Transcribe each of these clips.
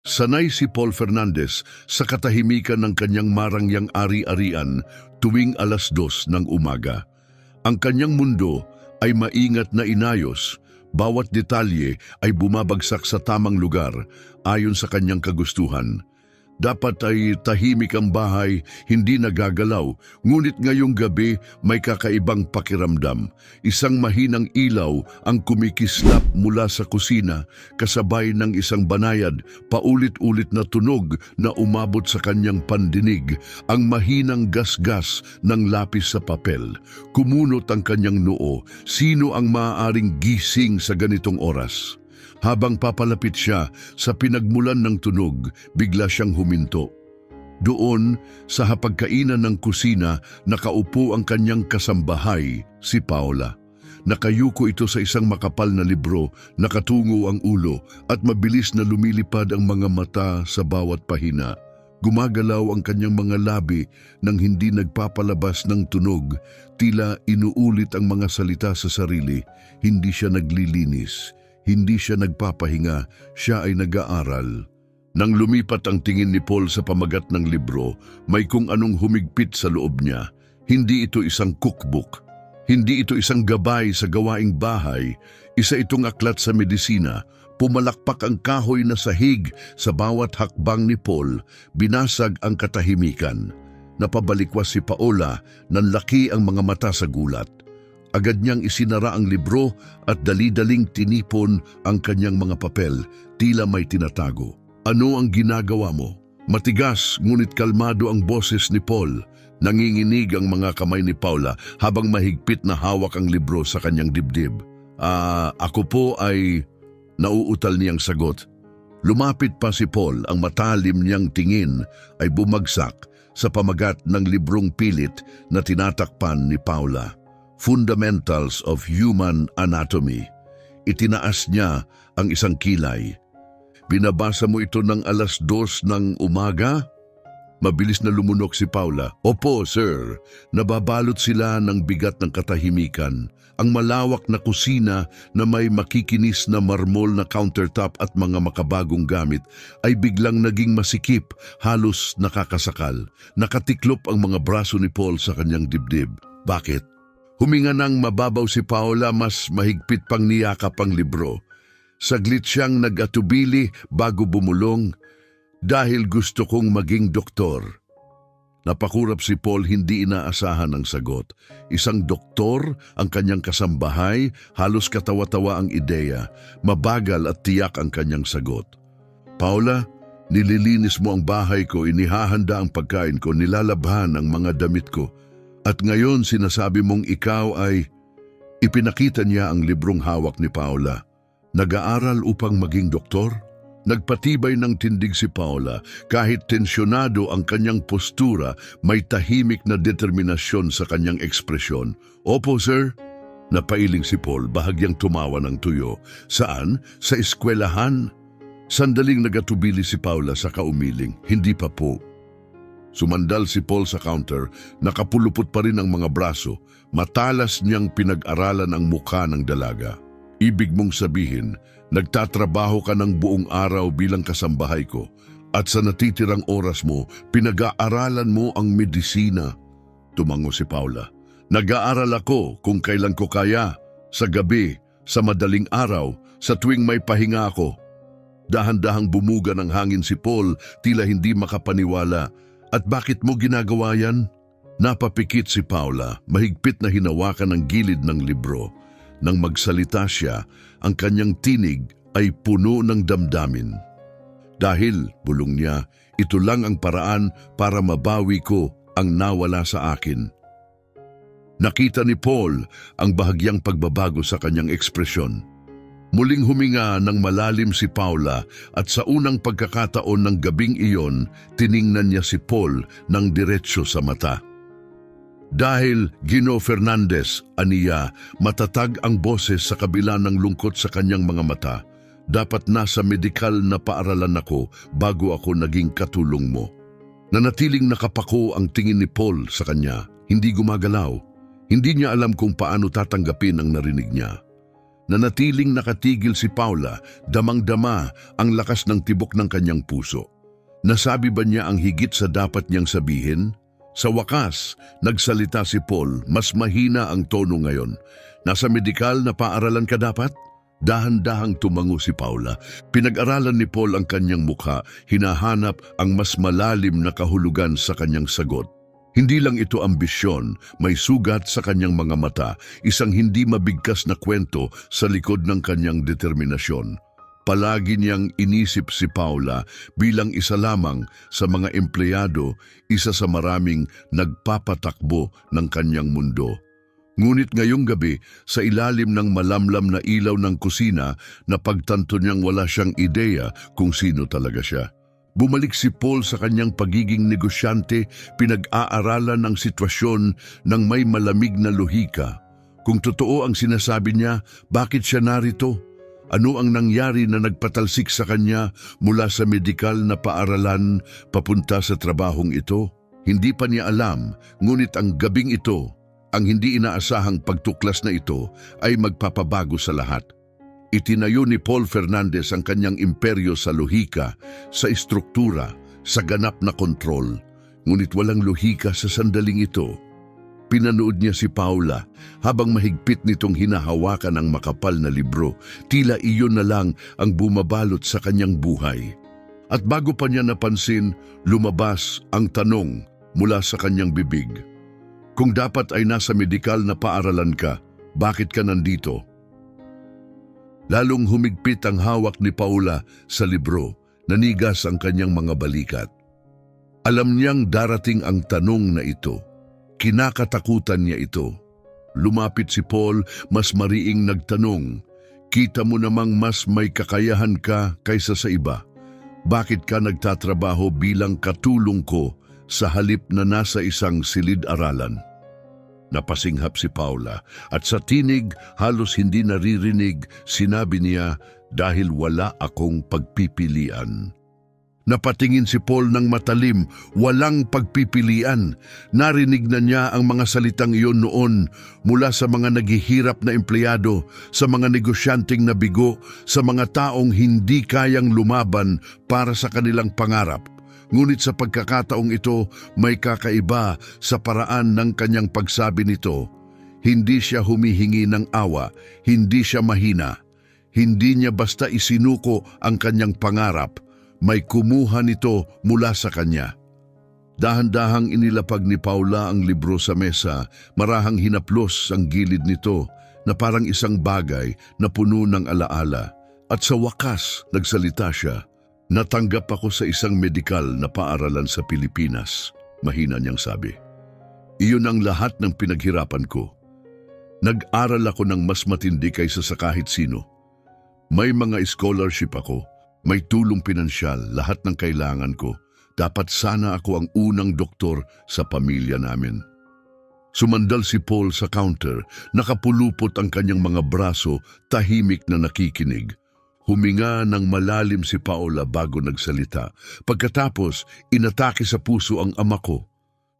Sanay si Paul Fernandez sa katahimikan ng kanyang marangyang ari-arian tuwing 2:00 ng umaga. Ang kanyang mundo ay maingat na inayos, bawat detalye ay bumabagsak sa tamang lugar ayon sa kanyang kagustuhan. Dapat ay tahimik ang bahay, hindi nagagalaw, ngunit ngayong gabi may kakaibang pakiramdam. Isang mahinang ilaw ang kumikislap mula sa kusina, kasabay ng isang banayad, paulit-ulit na tunog na umabot sa kanyang pandinig, ang mahinang gasgas ng lapis sa papel. Kumunot ang kanyang noo, sino ang maaaring gising sa ganitong oras? Habang papalapit siya sa pinagmulan ng tunog, bigla siyang huminto. Doon, sa hapagkainan ng kusina, nakaupo ang kanyang kasambahay, si Paula. Nakayuko ito sa isang makapal na libro, nakatungo ang ulo, at mabilis na lumilipad ang mga mata sa bawat pahina. Gumagalaw ang kanyang mga labi nang hindi nagpapalabas ng tunog, tila inuulit ang mga salita sa sarili. Hindi siya naglilinis. Hindi siya nagpapahinga, siya ay nag-aaral. Nang lumipat ang tingin ni Paul sa pamagat ng libro, may kung anong humigpit sa loob niya. Hindi ito isang cookbook. Hindi ito isang gabay sa gawaing bahay. Isa itong aklat sa medisina. Pumalakpak ang kahoy na sahig sa bawat hakbang ni Paul. Binasag ang katahimikan. Napabalikwas si Paola, nanlaki ang mga mata sa gulat. Agad niyang isinara ang libro at dali-daling tinipon ang kanyang mga papel, tila may tinatago. Ano ang ginagawa mo? Matigas ngunit kalmado ang boses ni Paul. Nanginginig ang mga kamay ni Paula habang mahigpit na hawak ang libro sa kanyang dibdib. Ako po ay... Nauutal niyang sagot. Lumapit pa si Paul, ang matalim niyang tingin ay bumagsak sa pamagat ng librong pilit na tinatakpan ni Paula. Fundamentals of Human Anatomy. Itinaas niya ang isang kilay. Binabasa mo ito ng 2:00 ng umaga? Mabilis na lumunok si Paula. Opo, sir. Nababalot sila ng bigat ng katahimikan. Ang malawak na kusina na may makikinis na marmol na countertop at mga makabagong gamit ay biglang naging masikip, halos nakakasakal. Nakatiklop ang mga braso ni Paul sa kanyang dibdib. Bakit? Huminga ng mababaw si Paula, mas mahigpit pang niyakap ang libro. Saglit siyang nag-atubili bago bumulong, dahil gusto kong maging doktor. Napakurap si Paul, hindi inaasahan ang sagot. Isang doktor ang kanyang kasambahay, halos katawa-tawa ang ideya. Mabagal at tiyak ang kanyang sagot. Paula, nililinis mo ang bahay ko, inihahanda ang pagkain ko, nilalabhan ang mga damit ko. At ngayon sinasabi mong ikaw ay... Ipinakita niya ang librong hawak ni Paula. Nag-aaral upang maging doktor? Nagpatibay ng tindig si Paula. Kahit tensyonado ang kanyang postura, may tahimik na determinasyon sa kanyang ekspresyon. Opo, sir. Napailing si Paul, bahagyang tumawa ng tuyo. Saan? Sa eskwelahan? Sandaling nagatubili si Paula sa kaumiling. Hindi pa po. Sumandal si Paul sa counter, nakapulupot pa rin ang mga braso, matalas niyang pinag-aralan ang mukha ng dalaga. Ibig mong sabihin, nagtatrabaho ka ng buong araw bilang kasambahay ko at sa natitirang oras mo, pinag-aaralan mo ang medisina. Tumango si Paula. Nag-aaral ako kung kailan ko kaya, sa gabi, sa madaling araw, sa tuwing may pahinga ako. Dahan-dahang bumuga ng hangin si Paul, tila hindi makapaniwala. At bakit mo ginagawa yan? Napapikit si Paula, mahigpit na hinawakan ang gilid ng libro. Nang magsalita siya, ang kanyang tinig ay puno ng damdamin. Dahil, bulong niya, ito lang ang paraan para mabawi ko ang nawala sa akin. Nakita ni Paul ang bahagyang pagbabago sa kanyang ekspresyon. Muling huminga ng malalim si Paula at sa unang pagkakataon ng gabing iyon, tiningnan niya si Paul ng diretsyo sa mata. Dahil Gino Fernandez, aniya, matatag ang boses sa kabila ng lungkot sa kanyang mga mata. Dapat nasa medikal na paaralan ako bago ako naging katulong mo. Nanatiling nakapako ang tingin ni Paul sa kanya, hindi gumagalaw. Hindi niya alam kung paano tatanggapin ang narinig niya. Nanatiling nakatigil si Paula, damang-dama ang lakas ng tibok ng kanyang puso. Nasabi ba niya ang higit sa dapat niyang sabihin? Sa wakas, nagsalita si Paul, mas mahina ang tono ngayon. Nasa medikal na paaralan ka dapat? Dahan-dahang tumango si Paula. Pinag-aralan ni Paul ang kanyang mukha, hinahanap ang mas malalim na kahulugan sa kanyang sagot. Hindi lang ito ambisyon, may sugat sa kanyang mga mata, isang hindi mabigkas na kwento sa likod ng kanyang determinasyon. Palagi niyang inisip si Paula bilang isa lamang sa mga empleyado, isa sa maraming nagpapatakbo ng kanyang mundo. Ngunit ngayong gabi, sa ilalim ng malamlam na ilaw ng kusina, napagtanto niyang wala siyang ideya kung sino talaga siya. Bumalik si Paul sa kanyang pagiging negosyante, pinag-aaralan ang sitwasyon ng may malamig na lohika. Kung totoo ang sinasabi niya, bakit siya narito? Ano ang nangyari na nagpatalsik sa kanya mula sa medikal na paaralan papunta sa trabahong ito? Hindi pa niya alam, ngunit ang gabing ito, ang hindi inaasahang pagtuklas na ito, ay magpapabago sa lahat. Itinayo ni Paul Fernandez ang kanyang imperyo sa lohika, sa istruktura, sa ganap na kontrol. Ngunit walang lohika sa sandaling ito. Pinanood niya si Paula habang mahigpit nitong hinahawakan ang makapal na libro. Tila iyon na lang ang bumabalot sa kanyang buhay. At bago pa niya napansin, lumabas ang tanong mula sa kanyang bibig. Kung dapat ay nasa medikal na paaralan ka, bakit ka nandito? Lalong humigpit ang hawak ni Paula sa libro, nanigas ang kanyang mga balikat. Alam niyang darating ang tanong na ito. Kinakatakutan niya ito. Lumapit si Paul, mas mariing nagtanong, kita mo namang mas may kakayahan ka kaysa sa iba. Bakit ka nagtatrabaho bilang katulong ko sa halip na nasa isang silid-aralan? Napasinghap si Paula at sa tinig halos hindi naririnig, sinabi niya, dahil wala akong pagpipilian. Napatingin si Paul ng matalim, walang pagpipilian. Narinig na niya ang mga salitang iyon noon mula sa mga naghihirap na empleyado, sa mga negosyanteng nabigo, sa mga taong hindi kayang lumaban para sa kanilang pangarap. Ngunit sa pagkakataong ito, may kakaiba sa paraan ng kanyang pagsabi nito. Hindi siya humihingi ng awa, hindi siya mahina. Hindi niya basta isinuko ang kanyang pangarap, may kumuha nito mula sa kanya. Dahan-dahang inilapag ni Paula ang libro sa mesa, marahang hinaplos ang gilid nito na parang isang bagay na puno ng alaala. At sa wakas, nagsalita siya. Natanggap ako sa isang medikal na paaralan sa Pilipinas, mahina niyang sabi. Iyon ang lahat ng pinaghirapan ko. Nag-aral ako ng mas matindi kaysa sa kahit sino. May mga scholarship ako, may tulong pinansyal, lahat ng kailangan ko. Dapat sana ako ang unang doktor sa pamilya namin. Sumandal si Paul sa counter, nakapulupot ang kanyang mga braso, tahimik na nakikinig. Huminga ng malalim si Paula bago nagsalita. Pagkatapos, inatake sa puso ang ama ko.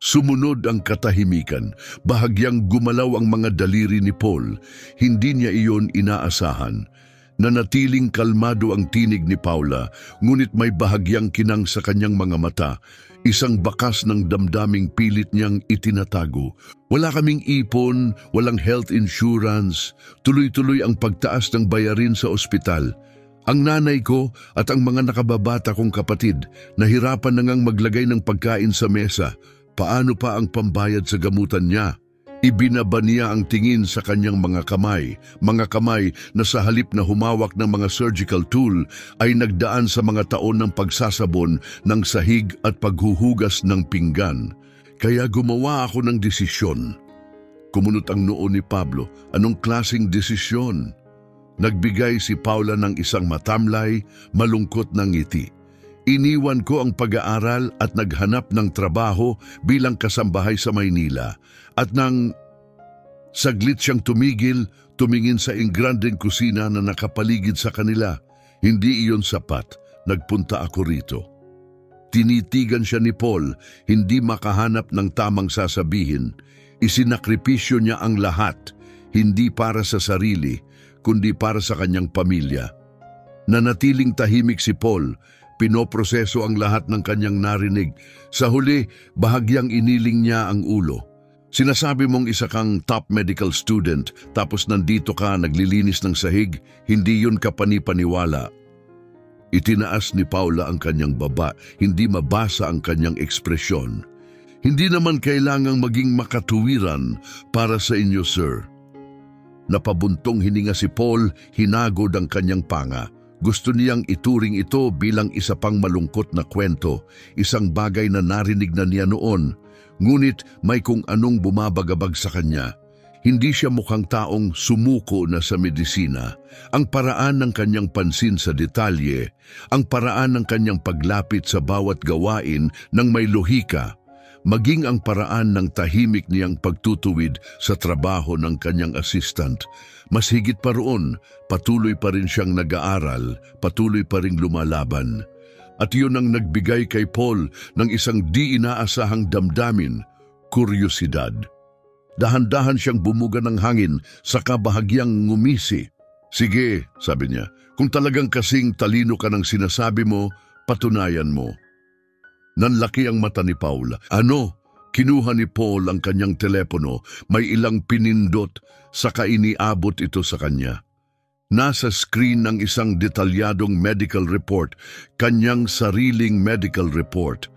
Sumunod ang katahimikan, bahagyang gumalaw ang mga daliri ni Paul. Hindi niya iyon inaasahan. Nanatiling kalmado ang tinig ni Paula, ngunit may bahagyang kinang sa kanyang mga mata. Isang bakas ng damdaming pilit niyang itinatago. Wala kaming ipon, walang health insurance, tuloy-tuloy ang pagtaas ng bayarin sa ospital. Ang nanay ko at ang mga nakababata kong kapatid, nahirapan na ngang maglagay ng pagkain sa mesa. Paano pa ang pambayad sa gamutan niya? Ibinaba niya ang tingin sa kanyang mga kamay na sa halip na humawak ng mga surgical tool ay nagdaan sa mga taon ng pagsasabon ng sahig at paghuhugas ng pinggan. Kaya gumawa ako ng desisyon. Kumunot ang noo ni Pablo, anong klaseng desisyon? Nagbigay si Paula ng isang matamlay, malungkot na ngiti. Iniwan ko ang pag-aaral at naghanap ng trabaho bilang kasambahay sa Maynila. At nang saglit siyang tumigil, tumingin sa ingrandeng kusina na nakapaligid sa kanila. Hindi iyon sapat, nagpunta ako rito. Tinitigan siya ni Paul, hindi makahanap ng tamang sasabihin. Isinakripisyo niya ang lahat, hindi para sa sarili, kundi para sa kanyang pamilya. Nanatiling tahimik si Paul, pinoproseso ang lahat ng kanyang narinig. Sa huli, bahagyang iniling niya ang ulo. Sinasabi mong isa kang top medical student, tapos nandito ka naglilinis ng sahig, hindi yun kapanipaniwala. Itinaas ni Paula ang kanyang baba, hindi mabasa ang kanyang ekspresyon. Hindi naman kailangang maging makatuwiran para sa inyo, sir. Napabuntong hininga si Paul, hinagod ang kanyang panga. Gusto niyang ituring ito bilang isa pang malungkot na kwento, isang bagay na narinig na niya noon. Ngunit may kung anong bumabagabag sa kanya. Hindi siya mukhang taong sumuko na sa medisina. Ang paraan ng kanyang pansin sa detalye, ang paraan ng kanyang paglapit sa bawat gawain ng may lohika, maging ang paraan ng tahimik niyang pagtutuwid sa trabaho ng kanyang assistant. Mas higit pa roon, patuloy pa rin siyang nag-aaral, patuloy pa ring lumalaban. At yun ang nagbigay kay Paul ng isang di inaasahang damdamin, kuryosidad. Dahan-dahan siyang bumuga ng hangin, saka bahagyang ngumisi. Sige, sabi niya, kung talagang kasing talino ka ng sinasabi mo, patunayan mo. Nanlaki ang mata ni Paul. Ano? Kinuha ni Paul ang kanyang telepono, may ilang pinindot, saka iniabot ito sa kanya. Nasa screen ng isang detalyadong medical report, kanyang sariling medical report.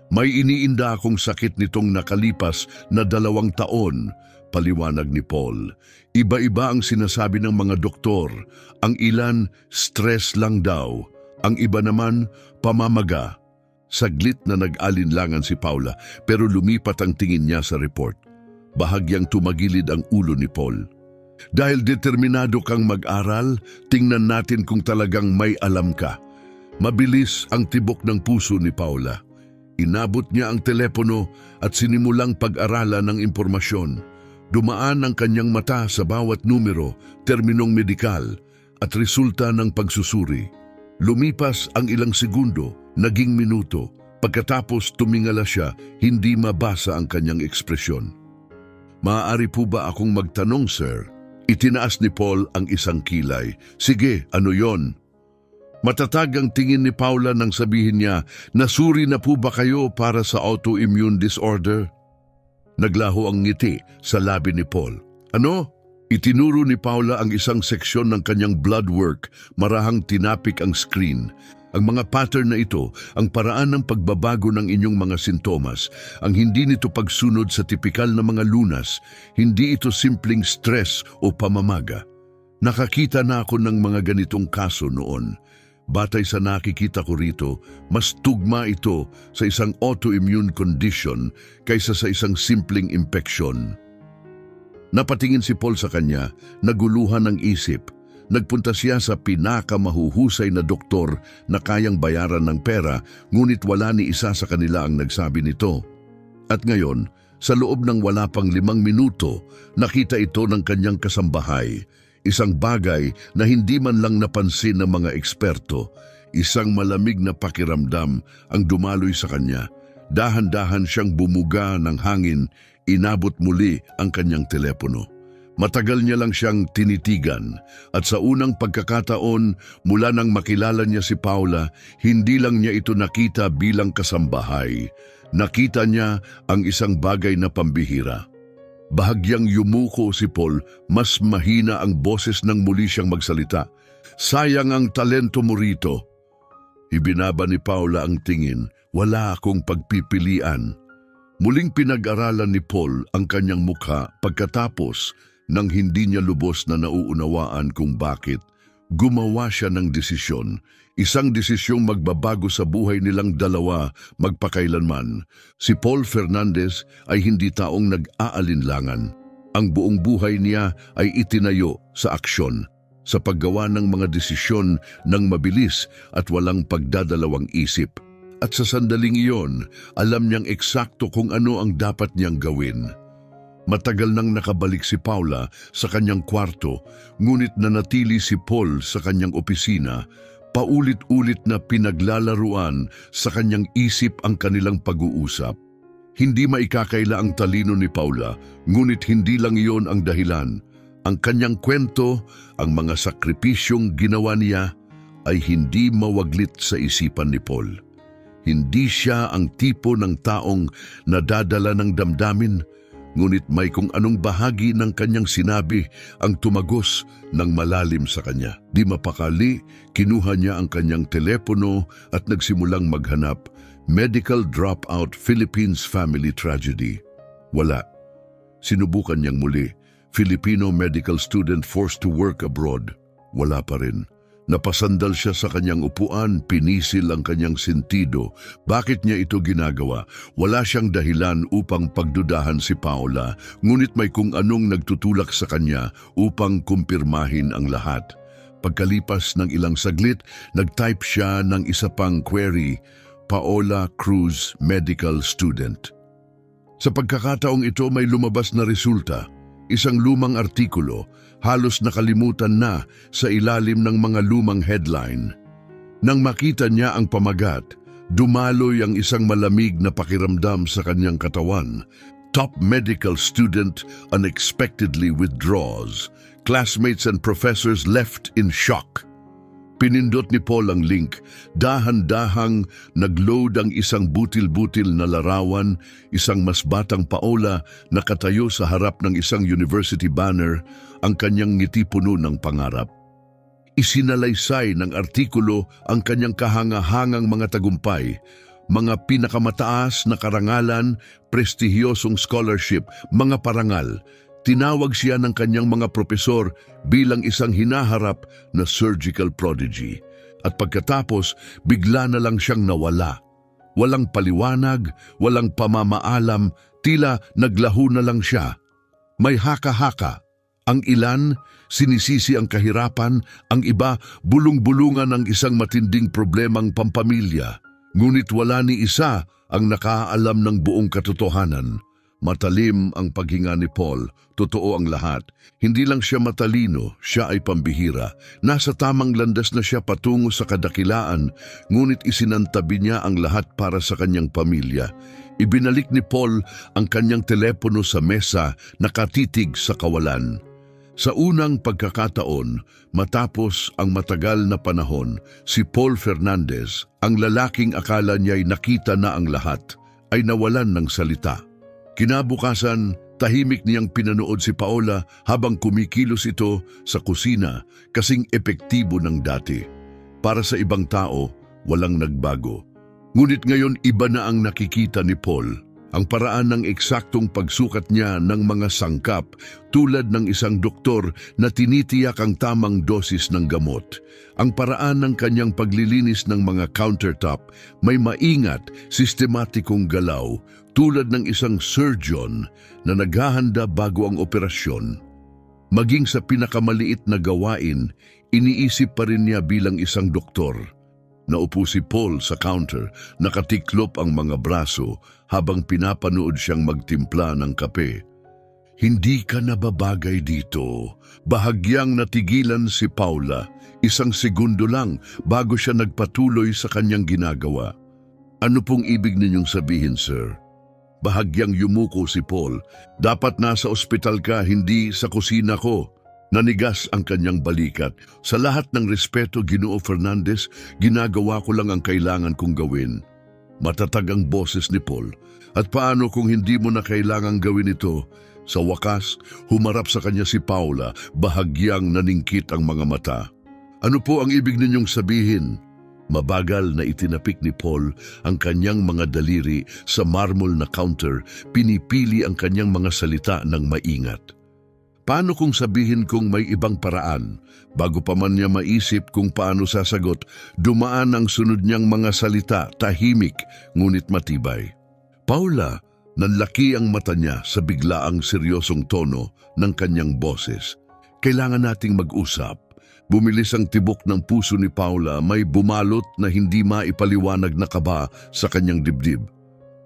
May iniinda akong sakit nitong nakalipas na 2 taon, paliwanag ni Paul. Iba-iba ang sinasabi ng mga doktor. Ang ilan, stress lang daw. Ang iba naman, pamamaga. Saglit na nag-alinlangan si Paula, pero lumipat ang tingin niya sa report. Bahagyang tumagilid ang ulo ni Paul. Dahil determinado kang mag-aral, tingnan natin kung talagang may alam ka. Mabilis ang tibok ng puso ni Paula. Inabot niya ang telepono at sinimulang pag-aralan ng impormasyon. Dumaan ang kanyang mata sa bawat numero, terminong medikal at resulta ng pagsusuri. Lumipas ang ilang segundo, naging minuto. Pagkatapos tumingala siya, hindi mabasa ang kanyang ekspresyon. Maaari po ba akong magtanong, sir? Itinaas ni Paul ang isang kilay. Sige, ano yon? Matatag ang tingin ni Paula nang sabihin niya, nasuri na po ba kayo para sa autoimmune disorder? Naglaho ang ngiti sa labi ni Paul. Ano? Itinuro ni Paula ang isang seksyon ng kanyang blood work, marahang tinapik ang screen. Ang mga pattern na ito, ang paraan ng pagbabago ng inyong mga sintomas, ang hindi nito pagsunod sa tipikal na mga lunas, hindi ito simpleng stress o pamamaga. Nakakita na ako ng mga ganitong kaso noon. Batay sa nakikita ko rito, mas tugma ito sa isang autoimmune condition kaysa sa isang simpleng impeksyon. Napatingin si Paul sa kanya, naguluhan ng isip. Nagpunta siya sa pinakamahuhusay na doktor na kayang bayaran ng pera, ngunit wala ni isa sa kanila ang nagsabi nito. At ngayon, sa loob ng wala pang 5 minuto, nakita ito ng kanyang kasambahay. Isang bagay na hindi man lang napansin ng mga eksperto, isang malamig na pakiramdam ang dumaloy sa kanya. Dahan-dahan siyang bumuga ng hangin, inabot muli ang kanyang telepono. Matagal niya lang siyang tinitigan at sa unang pagkakataon mula nang makilala niya si Paula, hindi lang niya ito nakita bilang kasambahay. Nakita niya ang isang bagay na pambihira. Bahagyang yumuko si Paul, mas mahina ang boses nang muli siyang magsalita. Sayang ang talento mo rito. Ibinaba ni Paula ang tingin, wala akong pagpipilian. Muling pinag-aralan ni Paul ang kanyang mukha pagkatapos nang hindi niya lubos na nauunawaan kung bakit. Gumawa siya ng desisyon, isang desisyong magbabago sa buhay nilang dalawa magpakailanman. Si Paul Fernandez ay hindi taong nag-aalinlangan. Ang buong buhay niya ay itinayo sa aksyon, sa paggawa ng mga desisyon ng mabilis at walang pagdadalawang isip. At sa sandaling iyon, alam niyang eksakto kung ano ang dapat niyang gawin. Matagal nang nakabalik si Paula sa kanyang kwarto, ngunit nanatili si Paul sa kanyang opisina. Paulit-ulit na pinaglalaruan sa kanyang isip ang kanilang pag-uusap. Hindi maikakaila ang talino ni Paula, ngunit hindi lang iyon ang dahilan. Ang kanyang kwento, ang mga sakripisyong ginawa niya ay hindi mawaglit sa isipan ni Paul. Hindi siya ang tipo ng taong nadadala ng damdamin, ngunit may kung anong bahagi ng kanyang sinabi ang tumagos ng malalim sa kanya. Di mapakali, kinuha niya ang kanyang telepono at nagsimulang maghanap. Medical dropout Philippines family tragedy. Wala. Sinubukan niyang muli. Filipino medical student forced to work abroad. Wala pa rin. Napasandal siya sa kanyang upuan, pinisil ang kanyang sentido. Bakit niya ito ginagawa? Wala siyang dahilan upang pagdudahan si Paula, ngunit may kung anong nagtutulak sa kanya upang kumpirmahin ang lahat. Pagkalipas ng ilang saglit, nag-type siya ng isa pang query, Paola Cruz, medical student. Sa pagkakataong ito may lumabas na resulta, isang lumang artikulo, halos nakalimutan na sa ilalim ng mga lumang headline. Nang makita niya ang pamagat, dumaloy ang isang malamig na pakiramdam sa kanyang katawan. Top medical student unexpectedly withdraws. Classmates and professors left in shock. Pinindot ni Paul ang link. Dahan-dahang nag-load ang isang butil-butil na larawan, isang mas batang Paola nakatayo sa harap ng isang university banner, ang kanyang ngiti puno ng pangarap. Isinalaysay ng artikulo ang kanyang kahangahangang mga tagumpay, mga pinakamataas na karangalan, prestihiyosong scholarship, mga parangal. Tinawag siya ng kanyang mga propesor bilang isang hinaharap na surgical prodigy. At pagkatapos, bigla na lang siyang nawala. Walang paliwanag, walang pamamaalam, tila naglaho na lang siya. May haka-haka. Ang ilan, sinisisi ang kahirapan, ang iba, bulong-bulungan ng isang matinding problemang pampamilya. Ngunit wala ni isa ang nakaalam ng buong katotohanan. Matalim ang paghinga ni Paul, totoo ang lahat. Hindi lang siya matalino, siya ay pambihira. Nasa tamang landas na siya patungo sa kadakilaan, ngunit isinantabi niya ang lahat para sa kanyang pamilya. Ibinalik ni Paul ang kanyang telepono sa mesa, nakatitig sa kawalan. Sa unang pagkakataon, matapos ang matagal na panahon, si Paul Fernandez, ang lalaking akala niya'y nakita na ang lahat, ay nawalan ng salita. Kinabukasan, tahimik niyang pinanood si Paola habang kumikilos ito sa kusina, kasing epektibo ng dati. Para sa ibang tao, walang nagbago. Ngunit ngayon iba na ang nakikita ni Paul. Ang paraan ng eksaktong pagsukat niya ng mga sangkap tulad ng isang doktor na tinitiyak ang tamang dosis ng gamot. Ang paraan ng kanyang paglilinis ng mga countertop may maingat, sistematikong galaw tulad ng isang surgeon na naghahanda bago ang operasyon. Maging sa pinakamaliit na gawain, iniisip pa rin niya bilang isang doktor. Naupo si Paul sa counter, nakatiklop ang mga braso habang pinapanood siyang magtimpla ng kape. Hindi ka nababagay dito. Bahagyang natigilan si Paula, isang segundo lang bago siya nagpatuloy sa kanyang ginagawa. Ano pong ibig ninyong sabihin, sir? Bahagyang yumuko si Paul. Dapat nasa ospital ka, hindi sa kusina ko. Nanigas ang kanyang balikat. Sa lahat ng respeto, Ginoo Fernandez, ginagawa ko lang ang kailangan kong gawin. Matatag ang boses ni Paul. At paano kung hindi mo na kailangang gawin ito? Sa wakas, humarap sa kanya si Paula, bahagyang naningkit ang mga mata. Ano po ang ibig ninyong sabihin? Mabagal na itinapik ni Paul ang kanyang mga daliri sa marmol na counter, pinipili ang kanyang mga salita ng maingat. Paano kung sabihin kong may ibang paraan? Bago pa man niya maisip kung paano sasagot, dumaan ang sunod niyang mga salita, tahimik ngunit matibay. Paula, nanlaki ang mata niya sa biglaang seryosong tono ng kanyang boses. Kailangan nating mag-usap. Bumilis ang tibok ng puso ni Paula, may bumalot na hindi maipaliwanag na kaba sa kanyang dibdib.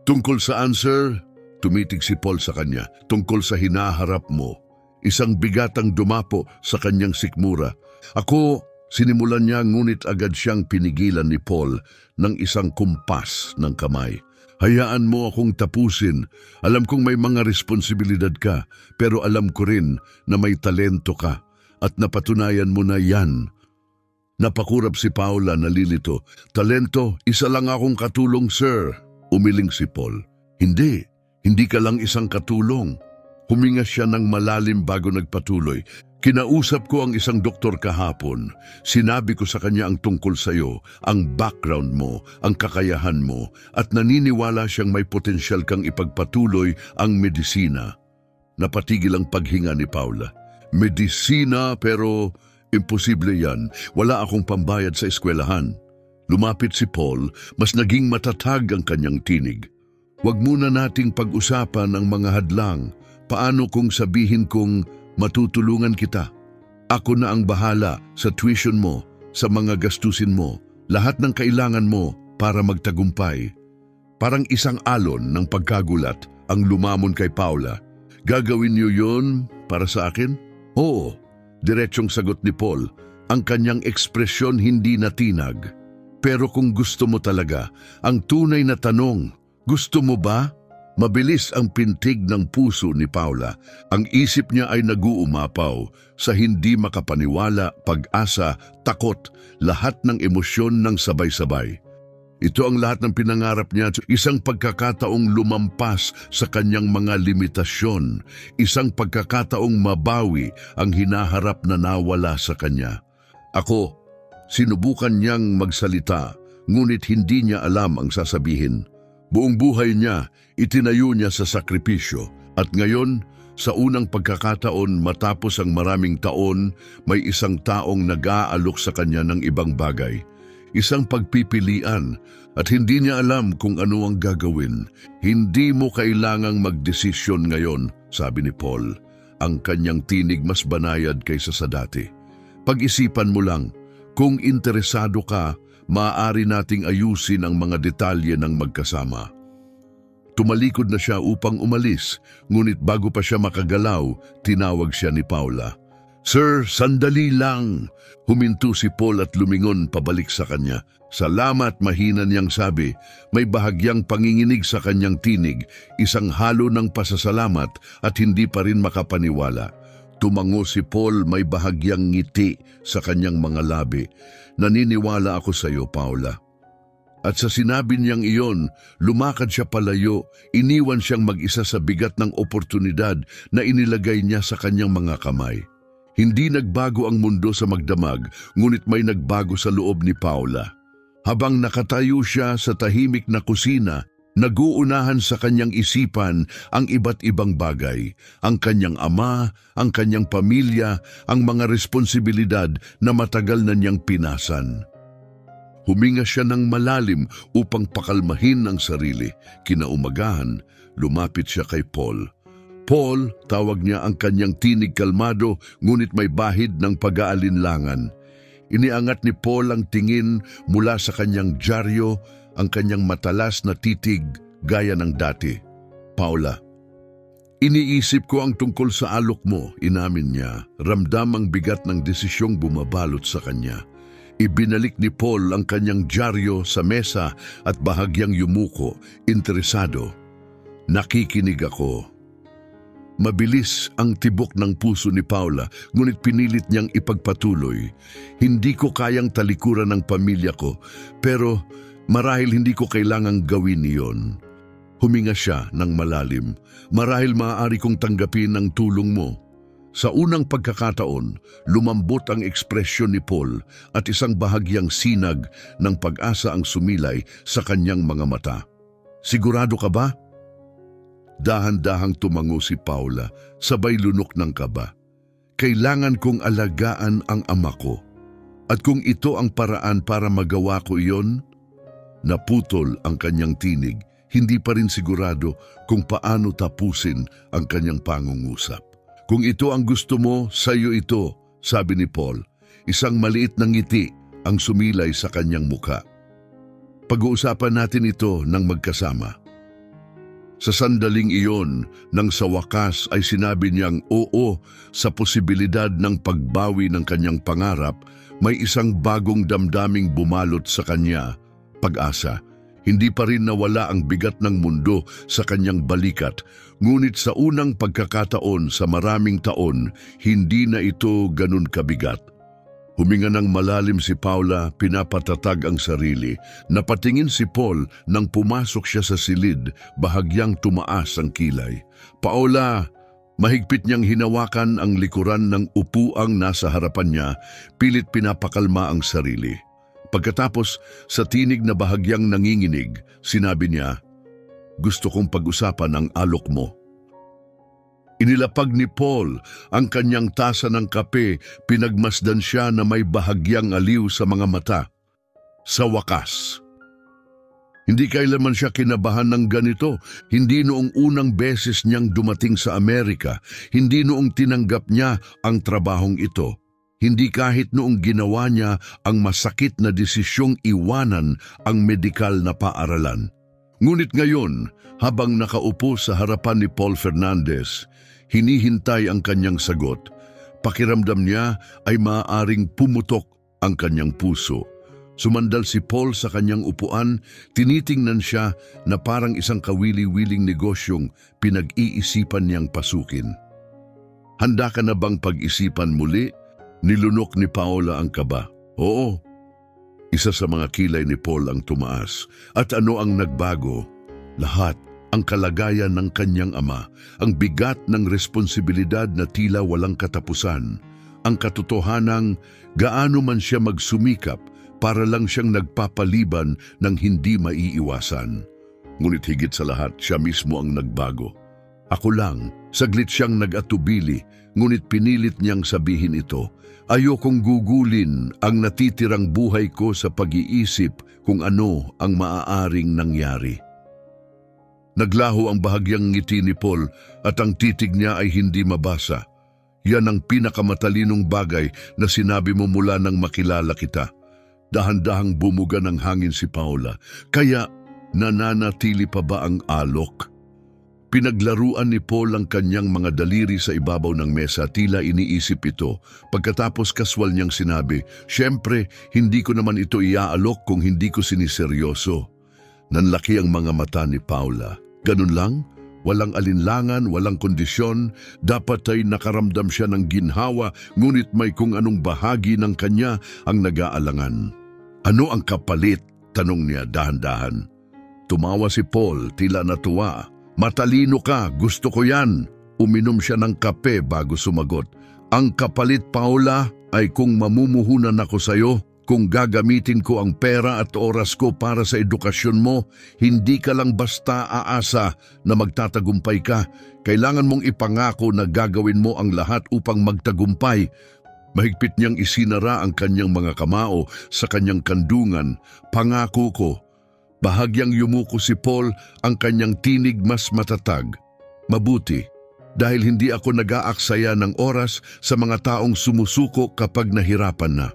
Tungkol saan, sir? Tumitig si Paul sa kanya. Tungkol sa hinaharap mo. Isang bigatang dumapo sa kanyang sikmura. Ako, sinimulan niya ngunit agad siyang pinigilan ni Paul ng isang kumpas ng kamay. Hayaan mo akong tapusin. Alam kong may mga responsibilidad ka, pero alam ko rin na may talento ka at napatunayan mo na yan. Napakurap si Paula, nalilito. Talento, isa lang akong katulong, sir. Umiling si Paul. Hindi ka lang isang katulong. Huminga siya ng malalim bago nagpatuloy. Kinausap ko ang isang doktor kahapon. Sinabi ko sa kanya ang tungkol sa iyo, ang background mo, ang kakayahan mo, at naniniwala siyang may potensyal kang ipagpatuloy ang medisina. Napatigil ang paghinga ni Paula. Medisina, pero imposible yan. Wala akong pambayad sa eskwelahan. Lumapit si Paul, mas naging matatag ang kanyang tinig. Huwag muna nating pag-usapan ang mga hadlang. Paano kung sabihin kong matutulungan kita? Ako na ang bahala sa tuition mo, sa mga gastusin mo, lahat ng kailangan mo para magtagumpay. Parang isang alon ng pagkagulat ang lumamon kay Paula. Gagawin niyo yon para sa akin? Oo, diretsong sagot ni Paul. Ang kanyang ekspresyon hindi natinag. Pero kung gusto mo talaga, ang tunay na tanong, gusto mo ba? Mabilis ang pintig ng puso ni Paula. Ang isip niya ay naguumapaw sa hindi makapaniwala, pag-asa, takot, lahat ng emosyon ng sabay-sabay. Ito ang lahat ng pinangarap niya, isang pagkakataong lumampas sa kanyang mga limitasyon, isang pagkakataong mabawi ang hinaharap na nawala sa kanya. Sinubukan niyang magsalita, ngunit hindi niya alam ang sasabihin. Buong buhay niya, itinayo niya sa sakripisyo, at ngayon, sa unang pagkakataon matapos ang maraming taon, may isang taong nag-aalok sa kanya ng ibang bagay. Isang pagpipilian, at hindi niya alam kung ano ang gagawin. Hindi mo kailangang magdesisyon ngayon, sabi ni Paul. Ang kanyang tinig mas banayad kaysa sa dati. Pag-isipan mo lang, kung interesado ka, maaari nating ayusin ang mga detalye ng magkasama. Tumalikod na siya upang umalis, ngunit bago pa siya makagalaw, tinawag siya ni Paula. Sir, sandali lang! Huminto si Paul at lumingon pabalik sa kanya. Salamat, mahina niyang sabi. May bahagyang panginginig sa kanyang tinig, isang halo ng pasasalamat at hindi pa rin makapaniwala. Tumango si Paul, may bahagyang ngiti sa kanyang mga labi. Naniniwala ako sa iyo, Paula. At sa sinabi niyang iyon, lumakad siya palayo, iniwan siyang mag-isa sa bigat ng oportunidad na inilagay niya sa kanyang mga kamay. Hindi nagbago ang mundo sa magdamag, ngunit may nagbago sa loob ni Paula. Habang nakatayo siya sa tahimik na kusina, naguunahan sa kanyang isipan ang iba't ibang bagay, ang kanyang ama, ang kanyang pamilya, ang mga responsibilidad na matagal na niyang pinasan. Huminga siya ng malalim upang pakalmahin ang sarili. Kinaumagahan, lumapit siya kay Paul. Paul, tawag niya ang kanyang tinig kalmado, ngunit may bahid ng pag-aalinlangan. Iniangat ni Paul ang tingin mula sa kanyang dyaryo, ang kanyang matalas na titig gaya ng dati. Paula, iniisip ko ang tungkol sa alok mo, inamin niya. Ramdam ang bigat ng desisyong bumabalot sa kanya. Ibinalik ni Paul ang kanyang dyaryo sa mesa at bahagyang yumuko, interesado. Nakikinig ako. Mabilis ang tibok ng puso ni Paula, ngunit pinilit niyang ipagpatuloy. Hindi ko kayang talikuran ng pamilya ko, pero marahil hindi ko kailangang gawin iyon. Huminga siya ng malalim. Marahil maaari kong tanggapin ang tulong mo. Sa unang pagkakataon, lumambot ang ekspresyon ni Paul at isang bahagyang sinag ng pag-asa ang sumilay sa kanyang mga mata. Sigurado ka ba? Dahan-dahang tumango si Paula, sabay lunok ng kaba. Kailangan kong alagaan ang ama ko. At kung ito ang paraan para magawa ko iyon, naputol ang kanyang tinig, hindi pa rin sigurado kung paano tapusin ang kanyang pangungusap. Kung ito ang gusto mo, sa'yo ito, sabi ni Paul. Isang maliit na ngiti ang sumilay sa kanyang muka. Pag-uusapan natin ito ng magkasama. Sa sandaling iyon, nang sa wakas ay sinabi niyang oo sa posibilidad ng pagbawi ng kanyang pangarap, may isang bagong damdaming bumalot sa kanya, pag-asa. Hindi pa rin nawala ang bigat ng mundo sa kanyang balikat, ngunit sa unang pagkakataon sa maraming taon, hindi na ito ganun kabigat. Huminga ng malalim si Paula, pinapatatag ang sarili. Napatingin si Paul nang pumasok siya sa silid, bahagyang tumaas ang kilay. Paula, mahigpit niyang hinawakan ang likuran ng upuang nasa harapan niya, pilit pinapakalma ang sarili. Pagkatapos, sa tinig na bahagyang nanginginig, sinabi niya, "Gusto kong pag-usapan ang alok mo." Inilapag ni Paul ang kanyang tasa ng kape, pinagmasdan siya na may bahagyang aliw sa mga mata. Sa wakas, hindi kailanman siya kinabahan ng ganito, hindi noong unang beses niyang dumating sa Amerika, hindi noong tinanggap niya ang trabahong ito, hindi kahit noong ginawa niya ang masakit na desisyong iwanan ang medikal na paaralan. Ngunit ngayon, habang nakaupo sa harapan ni Paul Fernandez, hinihintay ang kanyang sagot. Pakiramdam niya ay maaaring pumutok ang kanyang puso. Sumandal si Paul sa kanyang upuan, tinitingnan siya na parang isang kawili-wiling negosyong pinag-iisipan niyang pasukin. "Handa ka na bang pag-isipan muli?" Nilunok ni Paula ang kaba. "Oo." Isa sa mga kilay ni Paul ang tumaas. At ano ang nagbago? Lahat. Ang kalagayan ng kanyang ama, ang bigat ng responsibilidad na tila walang katapusan, ang katotohanang gaano man siya magsumikap para lang siyang nagpapaliban ng hindi maiiwasan. Ngunit higit sa lahat, siya mismo ang nagbago. "Ako lang," saglit siyang nag-atubili, ngunit pinilit niyang sabihin ito. "Ayokong gugulin ang natitirang buhay ko sa pag-iisip kung ano ang maaaring nangyari." Naglaho ang bahagyang ngiti ni Paul at ang titig niya ay hindi mabasa. "Yan ang pinakamatalinong bagay na sinabi mo mula nang makilala kita." Dahan-dahang bumuga ng hangin si Paula. "Kaya nananatili pa ba ang alok?" Pinaglaruan ni Paul ang kanyang mga daliri sa ibabaw ng mesa, tila iniisip ito. Pagkatapos kaswal niyang sinabi, "Siyempre, hindi ko naman ito iaalok kung hindi ko siniseryoso." Nanlaki ang mga mata ni Paula. Ganun lang, walang alinlangan, walang kondisyon, dapat ay nakaramdam siya ng ginhawa, ngunit may kung anong bahagi ng kanya ang nag-aalangan. "Ano ang kapalit?" tanong niya dahan-dahan. Tumawa si Paul, tila natuwa. "Matalino ka, gusto ko yan." Uminom siya ng kape bago sumagot. "Ang kapalit, Paula, ay kung mamumuhunan ako sa'yo, kung gagamitin ko ang pera at oras ko para sa edukasyon mo, hindi ka lang basta aasa na magtatagumpay ka. Kailangan mong ipangako na gagawin mo ang lahat upang magtagumpay." Mahigpit niyang isinara ang kanyang mga kamao sa kanyang kandungan. "Pangako ko." Bahagyang yumuko si Paul, ang kanyang tinig mas matatag. "Mabuti, dahil hindi ako nag-aaksaya ng oras sa mga taong sumusuko kapag nahirapan na."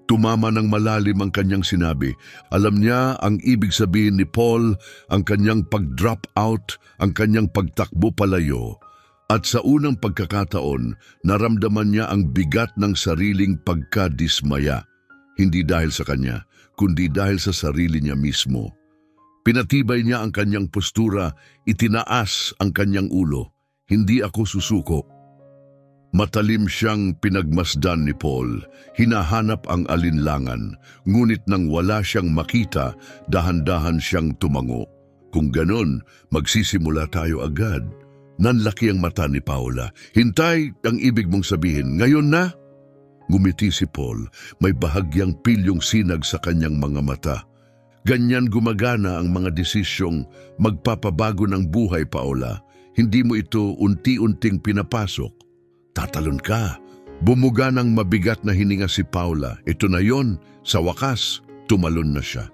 Tumama ng malalim ang kanyang sinabi. Alam niya ang ibig sabihin ni Paul, ang kanyang pag-drop out, ang kanyang pagtakbo palayo. At sa unang pagkakataon, naramdaman niya ang bigat ng sariling pagkadismaya. Hindi dahil sa kanya, kundi dahil sa sarili niya mismo. Pinatibay niya ang kanyang postura, itinaas ang kanyang ulo. "Hindi ako susuko." Matalim siyang pinagmasdan ni Paul, hinahanap ang alinlangan, ngunit nang wala siyang makita, dahan-dahan siyang tumango. "Kung ganon, magsisimula tayo agad." Nanlaki ang mata ni Paula. "Hintay, ang ibig mong sabihin, ngayon na?" Ngumiti si Paul, may bahagyang pilyong sinag sa kanyang mga mata. "Ganyan gumagana ang mga desisyong magpapabago ng buhay, Paula. Hindi mo ito unti-unting pinapasok. Tatalon ka." Bumuga ng mabigat na hininga si Paula. Ito na yon, sa wakas, tumalon na siya.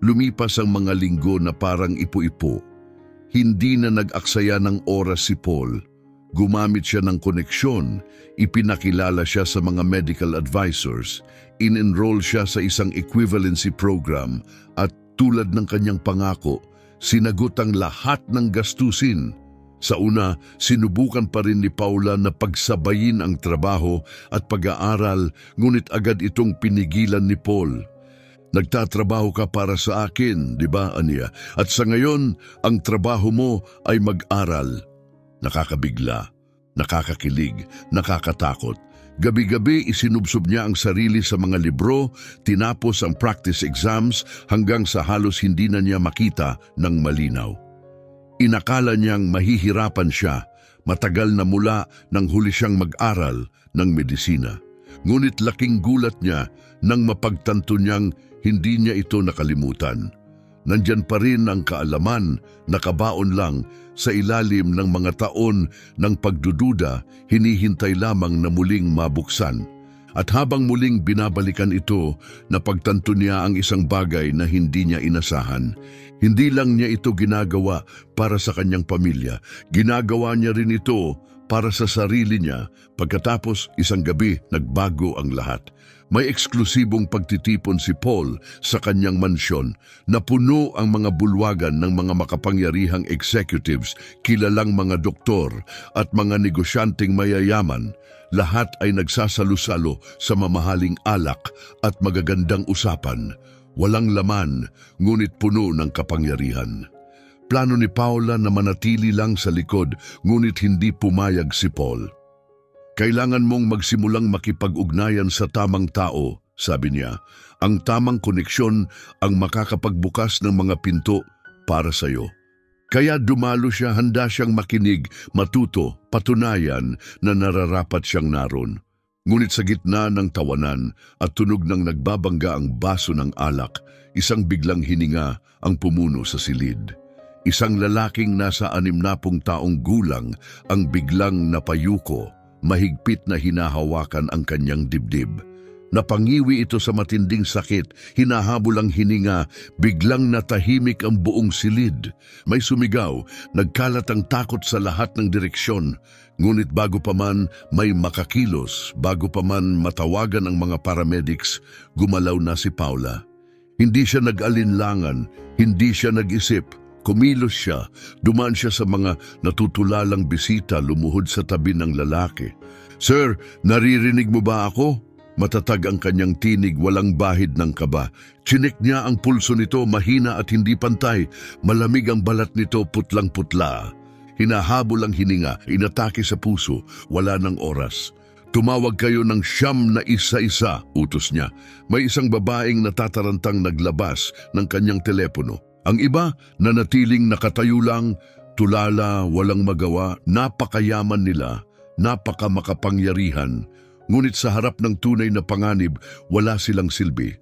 Lumipas ang mga linggo na parang ipo-ipo. Hindi na nag-aksaya ng oras si Paul. Gumamit siya ng koneksyon, ipinakilala siya sa mga medical advisors, in-enroll siya sa isang equivalency program at tulad ng kanyang pangako, sinagot ang lahat ng gastusin. Sa una, sinubukan pa rin ni Paula na pagsabayin ang trabaho at pag-aaral, ngunit agad itong pinigilan ni Paul. Nagtatrabaho ka para sa akin, di ba, Anya? At sa ngayon, ang trabaho mo ay mag-aral. Nakakabigla, nakakakilig, nakakatakot. Gabi-gabi isinubsob niya ang sarili sa mga libro, tinapos ang practice exams hanggang sa halos hindi na niya makita ng malinaw. Inakala niyang mahihirapan siya, matagal na mula nang huli siyang mag-aral ng medisina. Ngunit laking gulat niya nang mapagtanto niyang hindi niya ito nakalimutan. Nandyan pa rin ang kaalaman, nakabaon lang sa ilalim ng mga taon ng pagdududa, hinihintay lamang na muling mabuksan. At habang muling binabalikan ito, napagtanto niya ang isang bagay na hindi niya inasahan. Hindi lang niya ito ginagawa para sa kanyang pamilya, ginagawa niya rin ito para sa sarili niya. Pagkatapos isang gabi, nagbago ang lahat. May eksklusibong pagtitipon si Paul sa kanyang mansyon na puno ang mga bulwagan ng mga makapangyarihang executives, kilalang mga doktor at mga negosyanteng mayayaman. Lahat ay nagsasalo-salo sa mamahaling alak at magagandang usapan. Walang laman, ngunit puno ng kapangyarihan. Plano ni Paula na manatili lang sa likod, ngunit hindi pumayag si Paul. Kailangan mong magsimulang makipag-ugnayan sa tamang tao, sabi niya. Ang tamang koneksyon ang makakapagbukas ng mga pinto para sa iyo. Kaya dumalo siya, handa siyang makinig, matuto, patunayan na nararapat siyang naroon. Ngunit sa gitna ng tawanan at tunog ng nagbabangga ang baso ng alak, isang biglang hininga ang pumuno sa silid. Isang lalaking nasa 60 taong gulang ang biglang napayuko, mahigpit na hinahawakan ang kanyang dibdib. Napangiwi ito sa matinding sakit, hinahabol ang hininga, biglang natahimik ang buong silid. May sumigaw, nagkalat ang takot sa lahat ng direksyon. Ngunit bago pa man may makakilos, bago pa man matawagan ang mga paramedics, gumalaw na si Paula. Hindi siya nag-alinlangan, hindi siya nag-isip. Kumilos siya, dumaan siya sa mga natutulalang bisita, lumuhod sa tabi ng lalaki. "Sir, naririnig mo ba ako?" Matatag ang kanyang tinig, walang bahid ng kaba. Chinek niya ang pulso nito, mahina at hindi pantay. Malamig ang balat nito, putlang-putla. Hinahabol ang hininga, inatake sa puso, wala ng oras. "Tumawag kayo ng 9 na isa-isa," utos niya. May isang babaeng natatarantang naglabas ng kanyang telepono. Ang iba, nanatiling nakatayo lang, tulala, walang magawa. Napakayaman nila, napakamakapangyarihan. Ngunit sa harap ng tunay na panganib, wala silang silbi.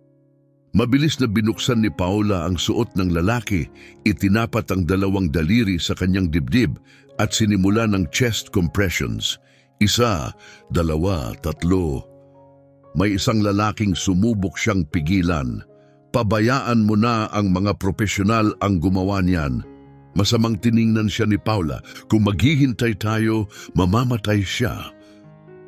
Mabilis na binuksan ni Paula ang suot ng lalaki, itinapat ang 2 daliri sa kanyang dibdib at sinimula ng chest compressions. 1, 2, 3. May isang lalaking sumubok siyang pigilan. "Pabayaan mo na ang mga profesional ang gumawa niyan." Masamang tiningnan siya ni Paula. Kung maghihintay tayo, mamamatay siya.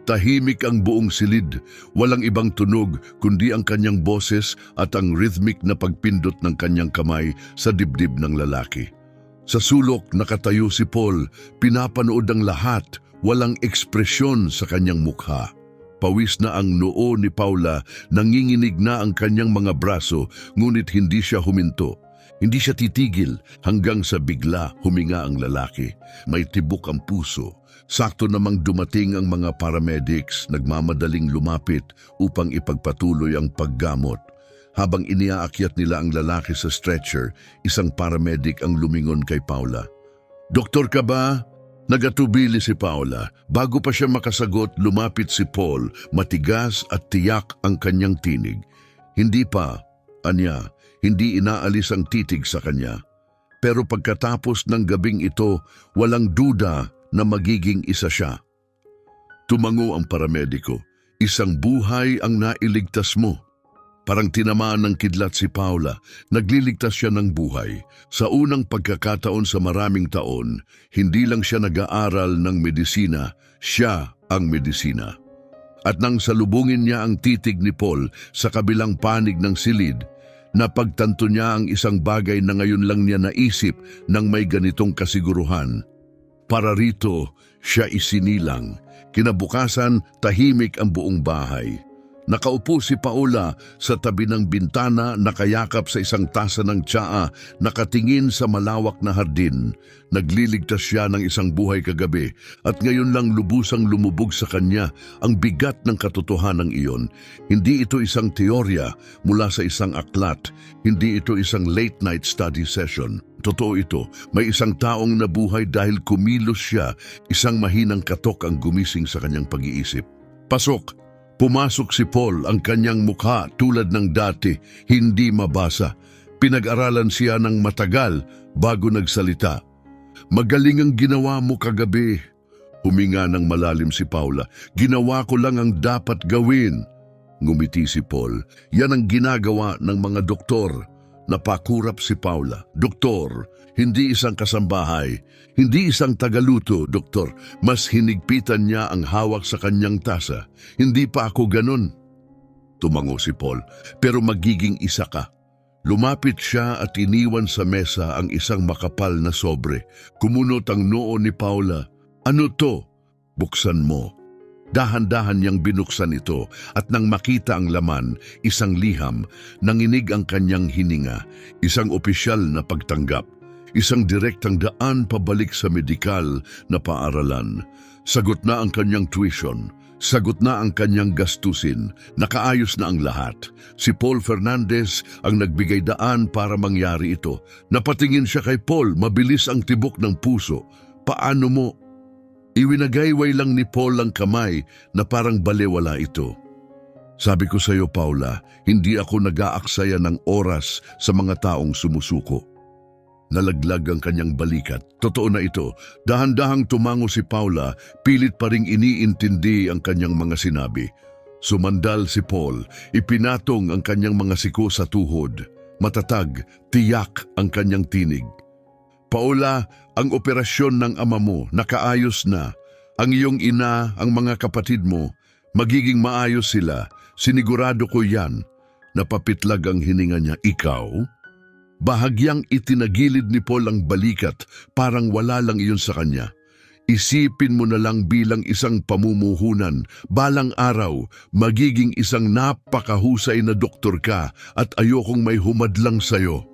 Tahimik ang buong silid, walang ibang tunog kundi ang kanyang boses at ang rhythmic na pagpindot ng kanyang kamay sa dibdib ng lalaki. Sa sulok nakatayo si Paul, pinapanood ang lahat, walang ekspresyon sa kanyang mukha. Pawis na ang noo ni Paula, nanginginig na ang kanyang mga braso, ngunit hindi siya huminto. Hindi siya titigil hanggang sa bigla huminga ang lalaki. May tibok ang puso. Sakto namang dumating ang mga paramedics, nagmamadaling lumapit upang ipagpatuloy ang paggamot. Habang iniaakyat nila ang lalaki sa stretcher, isang paramedic ang lumingon kay Paula. "Doktor ka ba?" Nagatubili si Paula. Bago pa siya makasagot, lumapit si Paul, matigas at tiyak ang kanyang tinig. "Hindi pa, Anya." Hindi inaalis ang titig sa kanya. Pero pagkatapos ng gabing ito, walang duda na magiging isa siya. Tumango ang paramediko. "Isang buhay ang nailigtas mo." Parang tinamaan ng kidlat si Paula, nagliligtas siya ng buhay. Sa unang pagkakataon sa maraming taon, hindi lang siya nag-aaral ng medisina, siya ang medisina. At nang salubungin niya ang titig ni Paul sa kabilang panig ng silid, napagtanto niya ang isang bagay na ngayon lang niya naisip nang may ganitong kasiguruhan. Para rito, siya isinilang. Kinabukasan, tahimik ang buong bahay. Nakaupo si Paula sa tabi ng bintana, nakayakap sa isang tasa ng tsaa, nakatingin sa malawak na hardin. Nagliligtas siya ng isang buhay kagabi at ngayon lang lubusang lumubog sa kanya ang bigat ng katotohanan iyon. Hindi ito isang teorya mula sa isang aklat, hindi ito isang late-night study session. Totoo ito, may isang taong nabuhay dahil kumilos siya, isang mahinang katok ang gumising sa kanyang pag-iisip. Pasok! Pumasok si Paul, ang kanyang mukha tulad ng dati, hindi mabasa. Pinag-aralan siya ng matagal bago nagsalita. Magaling ang ginawa mo kagabi. Huminga ng malalim si Paula. Ginawa ko lang ang dapat gawin. Ngumiti si Paul. Yan ang ginagawa ng mga doktor. Napakurap si Paula. Doktor, hindi isang kasambahay, hindi isang tagaluto, doktor. Mas hinigpitan niya ang hawak sa kanyang tasa. Hindi pa ako ganun. Tumango si Paul, pero magiging isa ka. Lumapit siya at iniwan sa mesa ang isang makapal na sobre. Kumunot ang noo ni Paula. Ano to? Buksan mo. Dahan-dahan niyang binuksan ito at nang makita ang laman, isang liham, nanginig ang kanyang hininga, isang opisyal na pagtanggap, isang direktang daan pabalik sa medikal na paaralan. Sagot na ang kanyang tuition, sagot na ang kanyang gastusin, nakaayos na ang lahat. Si Paul Fernandez ang nagbigay daan para mangyari ito. Napatingin siya kay Paul, mabilis ang tibok ng puso. Paano mo? Iwinagayway lang ni Paul ang kamay na parang balewala ito. Sabi ko sa iyo, Paula, hindi ako nag-aaksaya ng oras sa mga taong sumusuko. Nalaglag ang kanyang balikat. Totoo na ito. Dahan-dahang tumango si Paula, pilit pa ring iniintindi ang kanyang mga sinabi. Sumandal si Paul, ipinatong ang kanyang mga siko sa tuhod. Matatag, tiyak ang kanyang tinig. Paula, ang operasyon ng ama mo nakaayos na. Ang iyong ina, ang mga kapatid mo, magiging maayos sila. Sinigurado ko yan. Napapitlag ang hininga niya. Ikaw? Bahagyang itinagilid ni Paul ang balikat, parang wala lang iyon sa kanya. Isipin mo na lang bilang isang pamumuhunan, balang araw, magiging isang napakahusay na doktor ka at ayokong may humadlang sayo.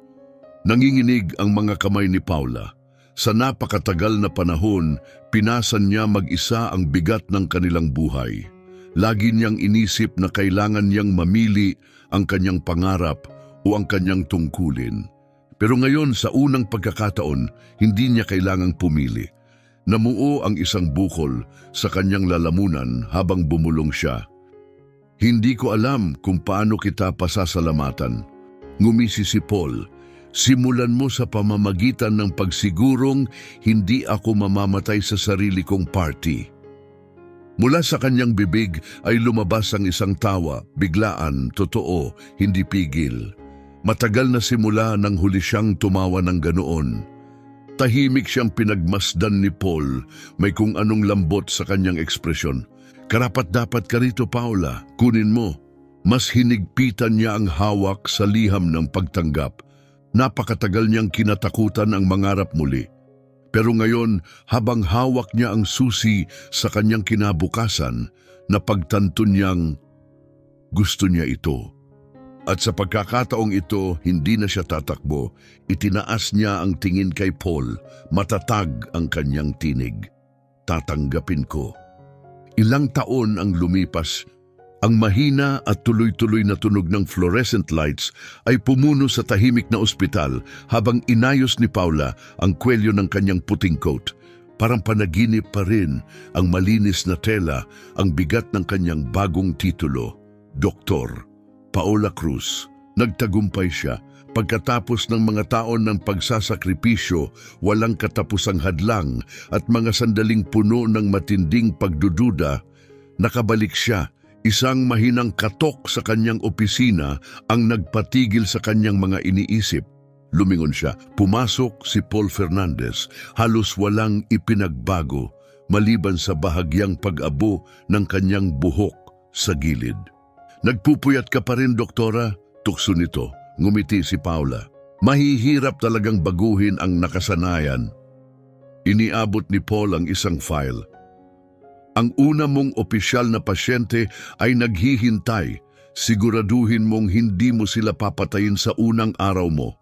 Nanginginig ang mga kamay ni Paula. Sa napakatagal na panahon, pinasan niya mag-isa ang bigat ng kanilang buhay. Lagi niyang inisip na kailangan niyang mamili ang kanyang pangarap o ang kanyang tungkulin. Pero ngayon sa unang pagkakataon, hindi niya kailangang pumili. Namuo ang isang bukol sa kanyang lalamunan habang bumulong siya. Hindi ko alam kung paano kita pasasalamatan. Ngumisi si Paul. Simulan mo sa pamamagitan ng pagsigurong hindi ako mamamatay sa sarili kong party. Mula sa kanyang bibig ay lumabas ang isang tawa, biglaan, totoo, hindi pigil. Matagal na simula nang huli siyang tumawa ng ganoon. Tahimik siyang pinagmasdan ni Paul, may kung anong lambot sa kanyang ekspresyon. Karapat-dapat ka rito, Paula, kunin mo. Mas hinigpitan niya ang hawak sa liham ng pagtanggap. Napakatagal niyang kinatakutan ang mangarap muli. Pero ngayon, habang hawak niya ang susi sa kanyang kinabukasan, napagtanto niyang gusto niya ito. At sa pagkakataong ito, hindi na siya tatakbo. Itinaas niya ang tingin kay Paul, matatag ang kanyang tinig. Tatanggapin ko. Ilang taon ang lumipas. Ang mahina at tuloy-tuloy na tunog ng fluorescent lights ay pumuno sa tahimik na ospital habang inayos ni Paula ang kwelyo ng kanyang puting coat. Parang panaginip pa rin ang malinis na tela, ang bigat ng kanyang bagong titulo, Doktor Paula Cruz. Nagtagumpay siya. Pagkatapos ng mga taon ng pagsasakripisyo, walang katapusang hadlang at mga sandaling puno ng matinding pagdududa, nakabalik siya. Isang mahinang katok sa kanyang opisina ang nagpatigil sa kanyang mga iniisip. Lumingon siya. Pumasok si Paul Fernandez. Halos walang ipinagbago maliban sa bahagyang pag-abo ng kanyang buhok sa gilid. Nagpupuyat ka pa rin, doktora? Tukso nito. Ngumiti si Paula. Mahihirap talagang baguhin ang nakasanayan. Iniabot ni Paul ang isang file. Ang una mong opisyal na pasyente ay naghihintay. Siguraduhin mong hindi mo sila papatayin sa unang araw mo.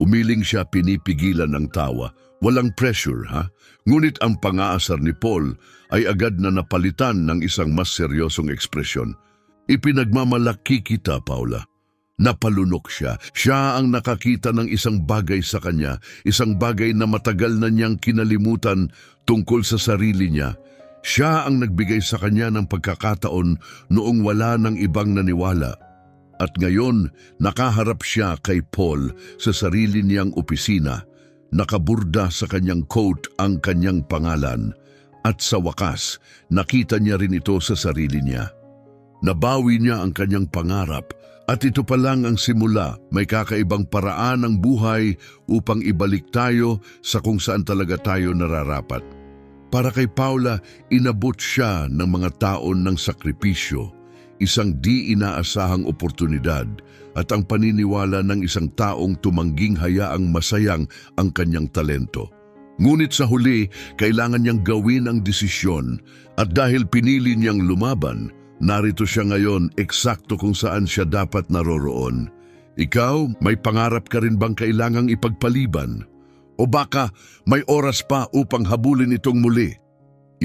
Umiling siya, pinipigilan ng tawa. Walang pressure, ha? Ngunit ang pangaasar ni Paul ay agad na napalitan ng isang mas seryosong ekspresyon. Ipinagmamalaki kita, Paula. Napalunok siya. Siya ang nakakita ng isang bagay sa kanya, isang bagay na matagal na niyang kinalimutan tungkol sa sarili niya. Siya ang nagbigay sa kanya ng pagkakataon noong wala ng ibang naniwala. At ngayon, nakaharap siya kay Paul sa sarili niyang opisina. Nakaburda sa kanyang coat ang kanyang pangalan. At sa wakas, nakita niya rin ito sa sarili niya. Nabawi niya ang kanyang pangarap. At ito pa lang ang simula. May kakaibang paraan ng buhay upang ibalik tayo sa kung saan talaga tayo nararapat. Para kay Paula, inabot siya ng mga taon ng sakripisyo, isang di inaasahang oportunidad at ang paniniwala ng isang taong tumangging hayaang masayang ang kanyang talento. Ngunit sa huli, kailangan niyang gawin ang desisyon at dahil pinili niyang lumaban, narito siya ngayon eksakto kung saan siya dapat naroroon. Ikaw, may pangarap ka rin bang kailangang ipagpaliban? O baka may oras pa upang habulin itong muli?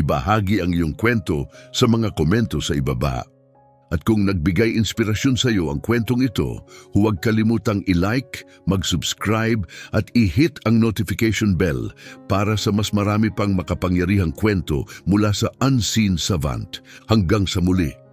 Ibahagi ang iyong kwento sa mga komento sa ibaba. At kung nagbigay inspirasyon sa iyo ang kwentong ito, huwag kalimutang i-like, mag-subscribe at i-hit ang notification bell para sa mas marami pang makapangyarihang kwento mula sa Unseen Savant. Hanggang sa muli.